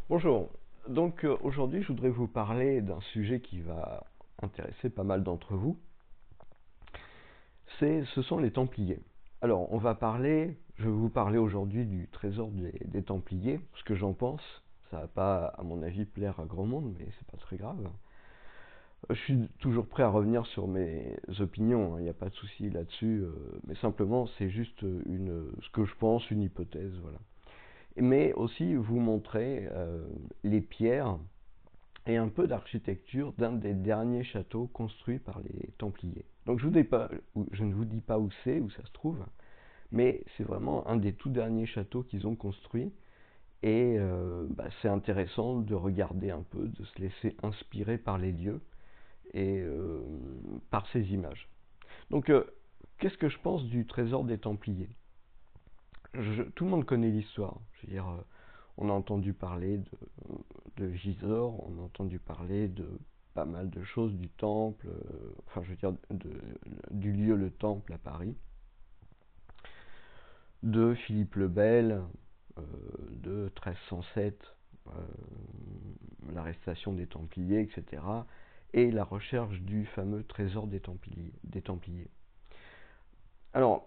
Bonjour, donc aujourd'hui je voudrais vous parler d'un sujet qui va intéresser pas mal d'entre vous, ce sont les Templiers. Alors je vais vous parler aujourd'hui du trésor des Templiers, ce que j'en pense. Ça va pas à mon avis plaire à grand monde, mais c'est pas très grave. Je suis toujours prêt à revenir sur mes opinions, il n'y a pas de souci là-dessus, mais simplement c'est juste ce que je pense, une hypothèse, voilà. Mais aussi vous montrer les pierres et un peu d'architecture d'un des derniers châteaux construits par les Templiers. Donc je ne vous dis pas où c'est, où ça se trouve, mais c'est vraiment un des tout derniers châteaux qu'ils ont construit. Et c'est intéressant de regarder un peu, de se laisser inspirer par les lieux et par ces images. Donc, qu'est-ce que je pense du trésor des Templiers? Tout le monde connaît l'histoire. Je veux dire, on a entendu parler de Gisors, on a entendu parler de pas mal de choses du temple, enfin je veux dire du lieu le temple à Paris, de Philippe le Bel, de 1307, euh, l'arrestation des Templiers, etc. Et la recherche du fameux trésor des Templiers. Alors,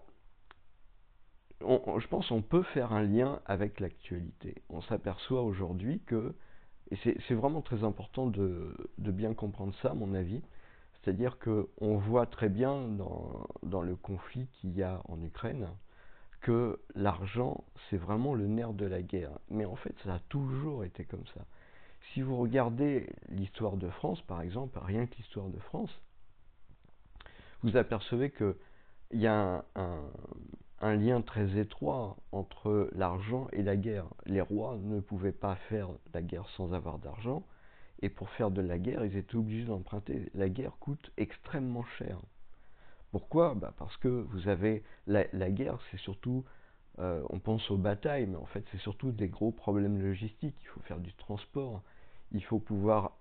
je pense qu'on peut faire un lien avec l'actualité. On s'aperçoit aujourd'hui que, et c'est vraiment très important de bien comprendre ça, à mon avis, c'est-à-dire qu'on voit très bien dans le conflit qu'il y a en Ukraine que l'argent, c'est vraiment le nerf de la guerre. Mais en fait, ça a toujours été comme ça. Si vous regardez l'histoire de France, par exemple, rien que l'histoire de France, vous apercevez qu'il y a un lien très étroit entre l'argent et la guerre. Les rois ne pouvaient pas faire la guerre sans avoir d'argent, et pour faire de la guerre, ils étaient obligés d'emprunter. La guerre coûte extrêmement cher. Pourquoi? Parce que vous avez la guerre, c'est surtout, on pense aux batailles, mais en fait c'est surtout des gros problèmes logistiques. Il faut faire du transport, il faut pouvoir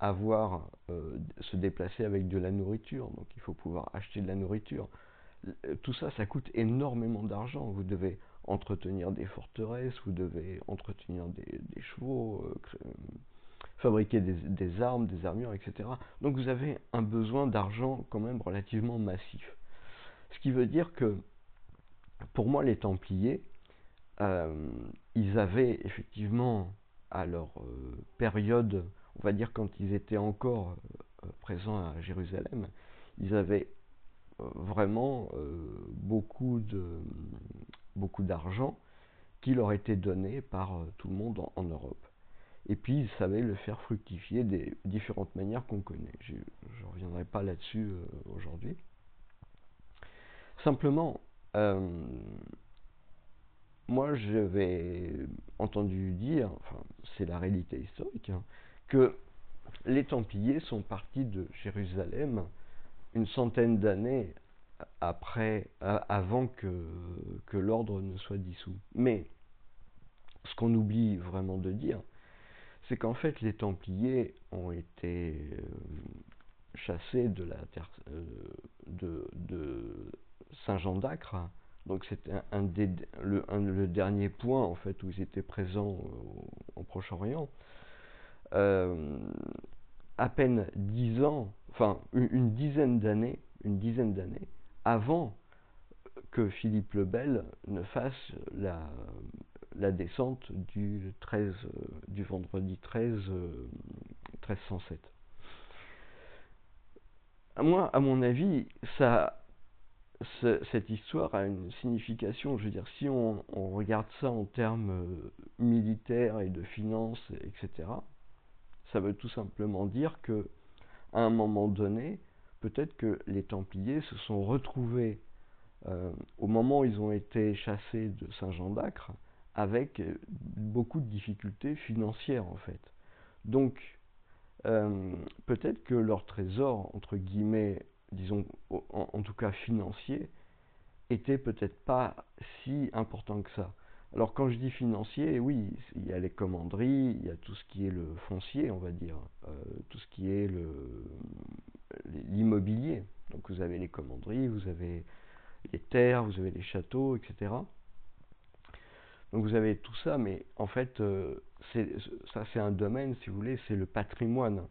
se déplacer avec de la nourriture, donc il faut pouvoir acheter de la nourriture. Tout ça, ça coûte énormément d'argent. Vous devez entretenir des forteresses, vous devez entretenir des chevaux, fabriquer des armes, des armures, etc. Donc vous avez un besoin d'argent quand même relativement massif. Ce qui veut dire que, pour moi, les Templiers, ils avaient effectivement, à leur période, on va dire quand ils étaient encore présents à Jérusalem, ils avaient vraiment beaucoup d'argent qui leur était donné par tout le monde en Europe. Et puis ils savaient le faire fructifier des différentes manières qu'on connaît. Je ne reviendrai pas là-dessus aujourd'hui. Simplement, euh, moi j'avais entendu dire, enfin c'est la réalité historique, hein, que les Templiers sont partis de Jérusalem une centaine d'années avant que l'ordre ne soit dissous. Mais ce qu'on oublie vraiment de dire, c'est qu'en fait les Templiers ont été chassés de la terre de Saint-Jean d'Acre. Donc c'était le dernier point en fait où ils étaient présents au Proche-Orient. Euh, à peine 10 ans, enfin une dizaine d'années avant que Philippe le Bel ne fasse la descente du vendredi 1307. Moi, à mon avis, cette histoire a une signification. Je veux dire, si on regarde ça en termes militaires et de finances, etc., ça veut tout simplement dire que, à un moment donné, peut-être que les Templiers se sont retrouvés au moment où ils ont été chassés de Saint-Jean d'Acre avec beaucoup de difficultés financières en fait. Donc peut-être que leur trésor, entre guillemets, disons en tout cas financier, était peut-être pas si important que ça. Alors quand je dis financier, oui, il y a les commanderies, il y a tout ce qui est le foncier, on va dire, tout ce qui est l'immobilier. Donc vous avez les commanderies, vous avez les terres, vous avez les châteaux, etc. Donc vous avez tout ça, mais en fait, ça c'est un domaine, si vous voulez, c'est le patrimoine.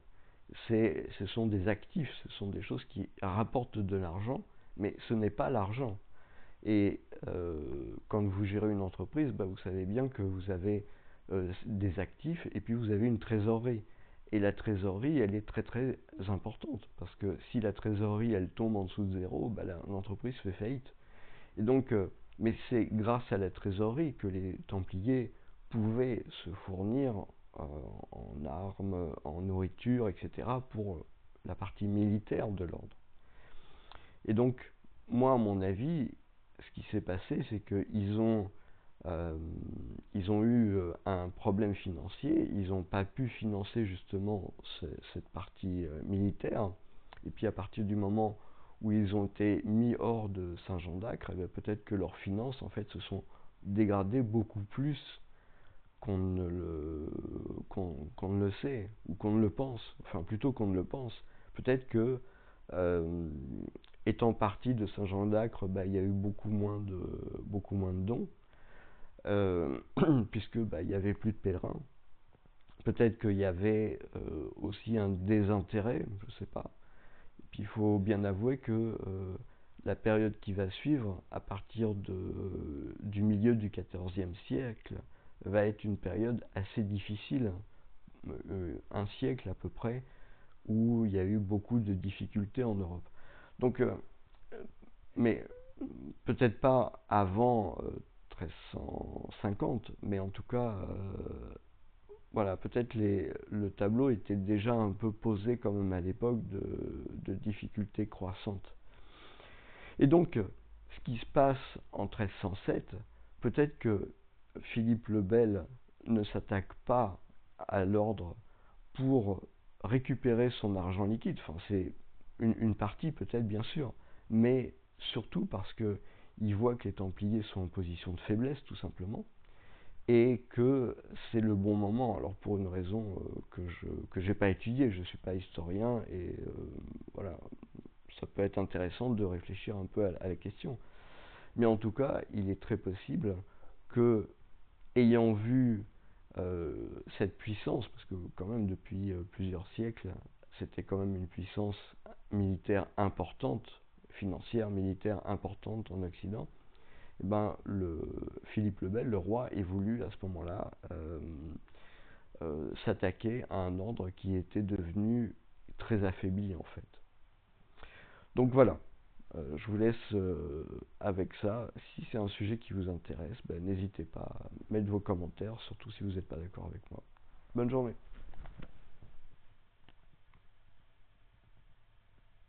Ce sont des actifs, ce sont des choses qui rapportent de l'argent, mais ce n'est pas l'argent. Et quand vous gérez une entreprise, bah, vous savez bien que vous avez des actifs et puis vous avez une trésorerie. Et la trésorerie, elle est très très importante parce que si la trésorerie elle tombe en dessous de zéro, bah, l'entreprise fait faillite. Et donc, mais c'est grâce à la trésorerie que les Templiers pouvaient se fournir en armes, en nourriture, etc. pour la partie militaire de l'ordre. Et donc, moi, à mon avis, ce qui s'est passé, c'est euh, ils ont eu un problème financier, ils n'ont pas pu financer justement cette partie militaire. Et puis à partir du moment où ils ont été mis hors de Saint-Jean d'Acre, eh peut-être que leurs finances en fait se sont dégradées beaucoup plus qu'on ne le sait ou qu'on ne le pense. Enfin plutôt qu'on ne le pense. Peut-être que euh, étant parti de Saint-Jean d'Acre, bah, il y a eu beaucoup moins de dons, euh, puisque bah, il y avait plus de pèlerins. Peut-être qu'il y avait aussi un désintérêt, je ne sais pas. Et puis il faut bien avouer que la période qui va suivre, à partir du milieu du XIVe siècle, va être une période assez difficile, un siècle à peu près, où il y a eu beaucoup de difficultés en Europe. Donc, mais peut-être pas avant 1350, mais en tout cas, voilà, peut-être le tableau était déjà un peu posé quand même à l'époque de difficultés croissantes. Et donc, ce qui se passe en 1307, peut-être que Philippe le Bel ne s'attaque pas à l'ordre pour récupérer son argent liquide. Enfin, c'est une partie peut-être, bien sûr, mais surtout parce que il voit que les Templiers sont en position de faiblesse, tout simplement, et que c'est le bon moment. Alors pour une raison que j'ai pas étudiée, je suis pas historien, et voilà, ça peut être intéressant de réfléchir un peu à la question. Mais en tout cas, il est très possible que, ayant vu cette puissance, parce que quand même depuis plusieurs siècles, c'était quand même une puissance militaire importante, financière, militaire importante en Occident, et ben Philippe le Bel, le roi, est voulu à ce moment-là s'attaquer à un ordre qui était devenu très affaibli en fait. Donc voilà, je vous laisse avec ça. Si c'est un sujet qui vous intéresse, ben, n'hésitez pas à mettre vos commentaires, surtout si vous n'êtes pas d'accord avec moi. Bonne journée.